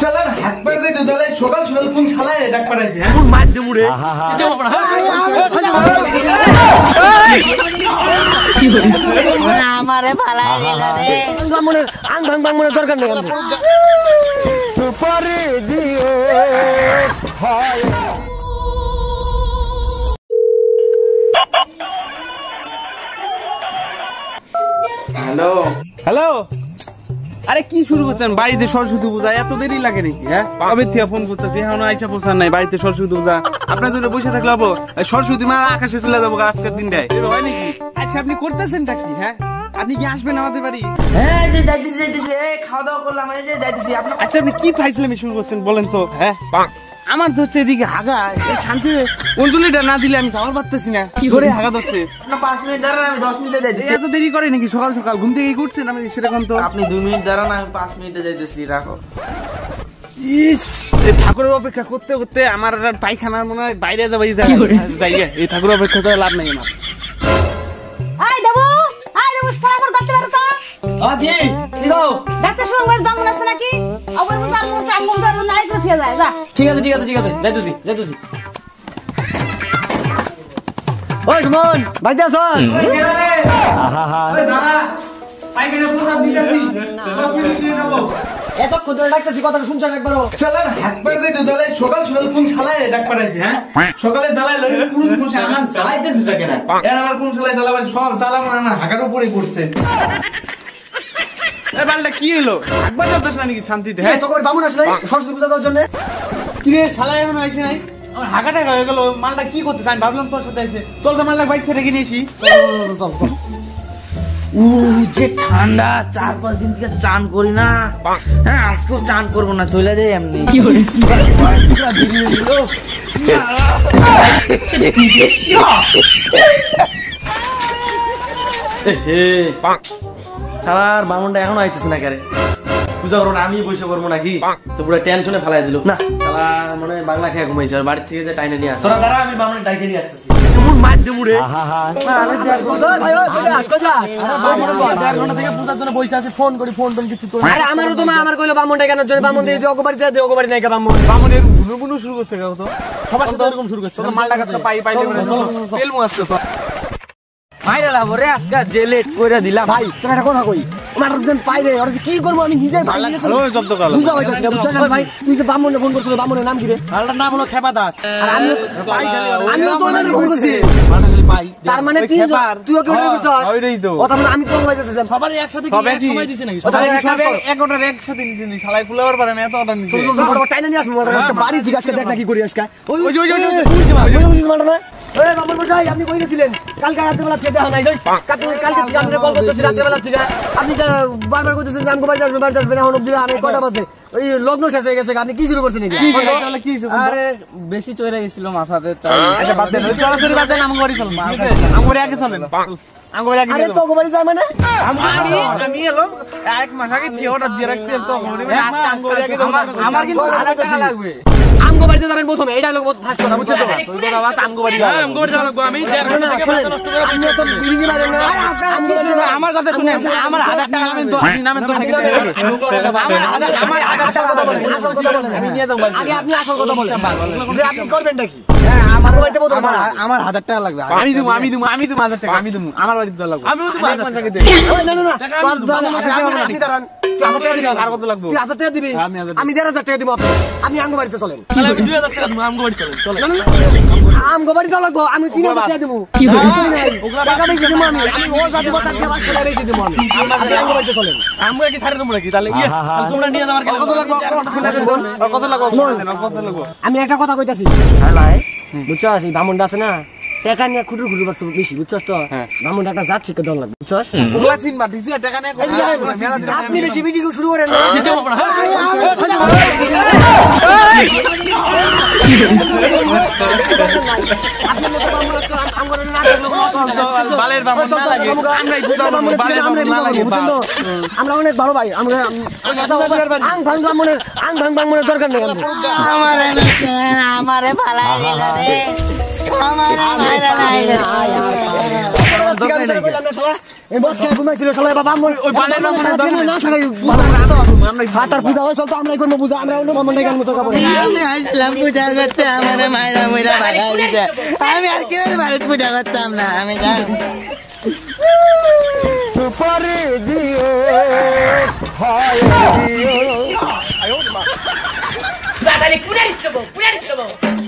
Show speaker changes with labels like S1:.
S1: চলেন হাত পা দিয়ে চলে সকাল সকাল কোন শালায় ডাক পাঠাইছে হ্যাঁ কোন মার দে মুড়ে
S2: আমারে ভালাই দিলা রে
S3: মনে আং ভাং ভাং মনে দরকার নেই সুপারি দিও হয়
S1: হ্যালো হ্যালো আরে কি শুরু করছেন বাড়িতে সরস্বতী পূজা এত দেরি লাগে নাকি হ্যাঁ কবে থেকে ফোন করতেছি এখনো আইসা পৌঁছান নাই বাড়িতে সরস্বতী পূজা আপনার জন্য বসে থাকলে হবো সরস্বতী মা আকাশে চলে যাবো আজকের দিনটায় হয় নাকি আচ্ছা আপনি করতেছেনটা কি হ্যাঁ আপনি কি আসবেন আমাদের বাড়ি
S2: হ্যাঁ যে যাইতেছি খাওয়া দাওয়া করলাম এই যে যাইতেছি আপনি
S1: আচ্ছা আপনি কি ফাইজলামি শুরু করছেন বলেন তো হ্যাঁ আমার ধরছে এদিকে হাগা এই শান্তি অঞ্জলিটা না দিলে আমি যাওয়ার পারতেছি না কি করে হাগা ধরছে
S2: না 5 মিনিট দাঁড়ান আমি 10 মিনিটে যাইতেছি
S1: এত দেরি করে নাকি সকাল সকাল ঘুম থেকে করছেন আমি সেরকম তো
S2: আপনি 2 মিনিট দাঁড়ান আমি 5 মিনিটে যাইতেছি রাখো
S1: ইস এই ঠাকুরের অপেক্ষা করতে করতে আমার পায়খানা মনে হয় বাইরে যাবে এই ঠাকুরের অপেক্ষা তো লাভ নাই আমার
S4: আই দেবো ফটাফট করতে পারো তো
S2: কি দাও
S4: ডাক্তার সঙ্গে দামন আছে নাকি আবার মুসা মুসা আঙ্গুল দাও নাই করে থিয়া যায় যা
S2: ঠিক আছে যাইতেছি ওই সুমন ভাই যাস এত ক্ষুদ্র ডাকতেছি কথাটা শুনছেন একবারও
S1: চলেন হাত পা দিয়ে চলে সকাল সকাল কোন শালায় ডাক পাঠাইছে হ্যাঁ সকালে জ্বালায় লড়ি পুরো বসে আমার জ্বালাইতেছিটা কেন এর আবার কোন শালায় জ্বালাবে সব জ্বালা মনে আমার হাগার উপরেই পড়ছে এ বালটা কি হলো একবার যাচ্ছ না নাকি শান্তিতে হ্যাঁ
S3: তো করে বামুন আসলে সরস্বতী পূজা দেওয়ার জন্য
S1: কি রে শালায় এমন হয়েছে নাই আমার হাগাটা হয়ে গেল মালটা কি করতেছে আমি ভাবলাম তোর সাথে আছে চল তো মালটা বাইক থেকে রেখে নিয়েছি
S2: যে ঠান্ডা 4-5 দিন থেকে চান করি না হ্যাঁ আজকেও চান করবো না চলে যাই এমনি সালার বামনটা এখনো আইতেছে না কেরে পূজা করবো না আমি বসে করবো নাকি তো পুরো টেনশনে ফেলাই দিল না সালা মনে হয় বাংলা খেয়ে ঘুমাইছে বাড়ি থেকে যে টাইনে নিয়ে তোরা দাঁড়া আমি বামনের ডাইকে নিয়ে আসতেছি
S3: আমারও তো মা আমার কইলো বামনটা কেন জন্য বামন দিয়ে অগবাড়ি যায় অগবাড়ি নাই বামন
S1: বামনের বুনু বুনু শুরু করছে তো সবার সাথে এরকম শুরু করছে মালটা কাছে পাই তেল মু আসছে
S3: ভাইরা লাভো রে আজকে যে লেট কইরা দিলাম ভাই তোর একটা কথা কই আমার একজন পাই রে আর কি করব আমি নিজে ভালো
S1: জব্দ করলাম
S3: বুঝা হইতাছে না বুঝছ না ভাই তুই যে বামনে ফোন করছিস বামনের নাম কি রে
S1: মালটার নাম হলো খেপা দাস
S3: আর আমি পাই খালি আমিও তো ওনারে ফোন করছি
S2: মালটা খালি পাই
S3: তার মানে তুই তুইও কি মনে করছস
S1: ওইটাই তো
S3: কথা মানে আমি কোন হইতাছিলাম
S2: সবারই একসাথে কি সময় দিছে নাকি
S1: এক অর্ডার একসাথে নিয়েছি শালাই ফুলাবার পারে না এত অর্ডার নিয়েছি
S3: তুই টাইনা নিয়ে আসবি আজকে বাড়ি থেকে আজকে দেখ না কি করি আজকে
S1: ওই
S3: মালটা না এই বামন ভাই আপনি কই গেছিলেন কালকে রাতে বেলা খেতে হয় নাই কালকে থেকে আপনি কল করতেছি রাতে বেলা থেকে আপনি বারবার কইতেছেন যে আমগো বাড়ি আসবে এখন অবধি আমি কয়টা বাজে ওই লগ্ন শেষ হয়ে গেছে আপনি কি শুরু করছেন
S1: কি
S2: আরে বেশি চলে গেছিল মাথাতে
S1: আচ্ছা বাদ দেন চলাচলি বাদ দেন আমার বাড়ি চলেন আমার আগে চলেন আমার আগে
S3: আরে তো বাড়ি যায় মানে
S1: আমি এলো এক মাস আগে কি অর্ডার দিয়ে রাখছি তো আমার কিন্তু টাকা লাগবে
S3: আমগো বাড়িতে যাবেন প্রথমে এই ডায়লগ ফার্স্ট কথা বুঝছো তো
S1: তুই তো বাবা আমগো বাড়ি যাবে আমগো বাড়ি যাবো আমি 1.5 ঘন্টা থেকে বাসা নষ্ট করে
S3: আমি তো বিল্ডিং এ বাড়ি না আমগো বাড়ি
S1: আমার কথা শুনেন আমার 1000 টাকা নামেন তো আপনি নামেন তো থেকে আমার 1000 টাকা কথা বলেন আসল কথা বলেন আমি নিয়ে যাব
S3: আগে আপনি আসল কথা বলেন যে আপনি করবেন নাকি হ্যাঁ আমার বাড়িতে বলতো
S2: আমার 1000 টাকা লাগবে
S1: আমি দেব 1000 টাকা আমি দেব আমার বাড়িতে তো লাগবে
S2: আমিও দেব
S1: 1 মাস আগে দে
S3: না না আপনি দাঁড়ান তুই 1000 টাকা দিবি
S1: আর কত লাগবে
S3: তুই 1000 টাকা দিবি আমি 1500 টাকা দিব আপনি আমগো বাড়িতে চলেন
S1: তাহলে আমি 2000 টাকা দেব আমগো বাড়ি চলেন চলেন
S3: আমগো বাড়িতে লাগবো আমি 3000 টাকা দেব কি ওগুলা টাকা বেশি দেব আমি ও জাতি কথা দিয়ে বাস করে বেশি দেব আমি আমগো বাড়িতে চলেন
S1: আমগো কি ছাড়ে তোমরা কি তাহলে তোমরা নিয়ে যাওয়ার কত লাগবে কত লাগবে
S3: আমি একটা কথা কইতাছি হ্যাঁ ভাই বুঝছস এই বামুনটা আছে না টাকা নিয়ে খুঁটু খুঁটু বাস বেশি বুঝছস তো বামুনটা একটা জাত শিখে দল লাগবে বুঝছস
S1: ওগুলা চিন মা দিছি টাকা নিয়ে
S3: আপনি বেশি ভিডিও শুরু করেন না আমরা অনেক ভালো ভাই আমরা আং ভাং ভাঙনের দরকার নেই
S2: আমারে ভালাই দিলা রে
S3: এই বস খেয়ে ঘুমাইছিল শালা বাবা ওই বালের না শালা ফাটার পূজা হয় চলতো আমরাই করবো পূজা আমরা অন্য মামন গান মতো খাবো
S5: আমি আসলাম পূজা করতে আমার মায়েরা মুইরা ভাগাই দিতে আমি আর কেউ বাড়িতে পূজা করতাম না আমি যাই সুপারি দিও হয় দিও
S6: Dale, cura el slobo, cura el slobo.